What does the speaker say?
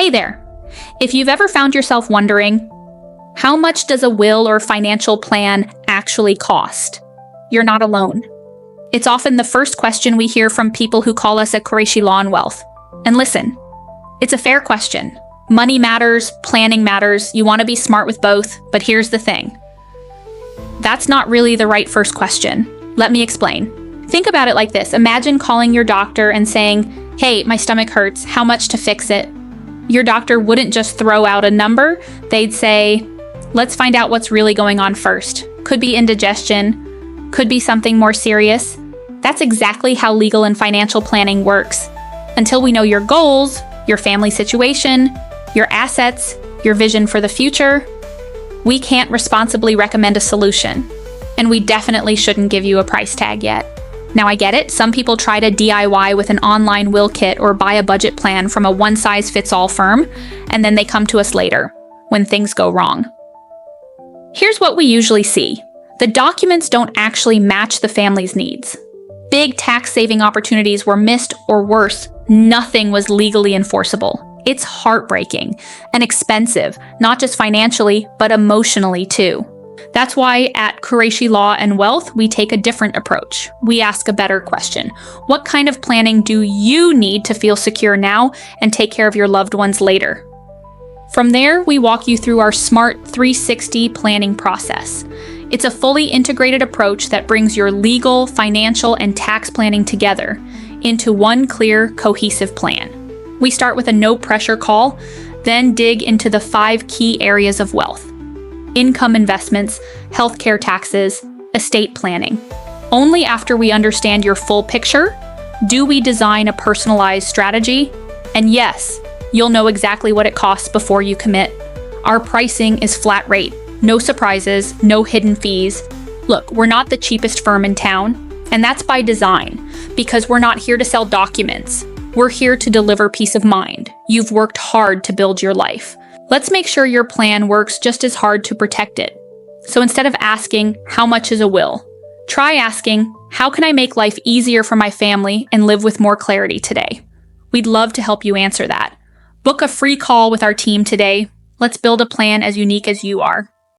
Hey there! If you've ever found yourself wondering, how much does a will or financial plan actually cost? You're not alone. It's often the first question we hear from people who call us at Quraishi Law Wealth. And listen, it's a fair question. Money matters, planning matters, you want to be smart with both, but here's the thing. That's not really the right first question. Let me explain. Think about it like this. Imagine calling your doctor and saying, "Hey, my stomach hurts, how much to fix it?" Your doctor wouldn't just throw out a number. They'd say, "Let's find out what's really going on first. Could be indigestion, could be something more serious." That's exactly how legal and financial planning works. Until we know your goals, your family situation, your assets, your vision for the future, we can't responsibly recommend a solution. And we definitely shouldn't give you a price tag yet. Now I get it, some people try to DIY with an online will kit or buy a budget plan from a one-size-fits-all firm, and then they come to us later, when things go wrong. Here's what we usually see. The documents don't actually match the family's needs. Big tax-saving opportunities were missed, or worse, nothing was legally enforceable. It's heartbreaking and expensive, not just financially, but emotionally too. That's why at Quraishi Law and Wealth, we take a different approach. We ask a better question. What kind of planning do you need to feel secure now and take care of your loved ones later? From there, we walk you through our SMART360 planning process. It's a fully integrated approach that brings your legal, financial, and tax planning together into one clear, cohesive plan. We start with a no-pressure call, then dig into the 5 key areas of wealth: income investments, healthcare taxes, estate planning. Only after we understand your full picture do we design a personalized strategy. And yes, you'll know exactly what it costs before you commit. Our pricing is flat rate, no surprises, no hidden fees. Look, we're not the cheapest firm in town, and that's by design, because we're not here to sell documents. We're here to deliver peace of mind. You've worked hard to build your life. Let's make sure your plan works just as hard to protect it. So instead of asking, "How much is a will?" try asking, "How can I make life easier for my family and live with more clarity today?" We'd love to help you answer that. Book a free call with our team today. Let's build a plan as unique as you are.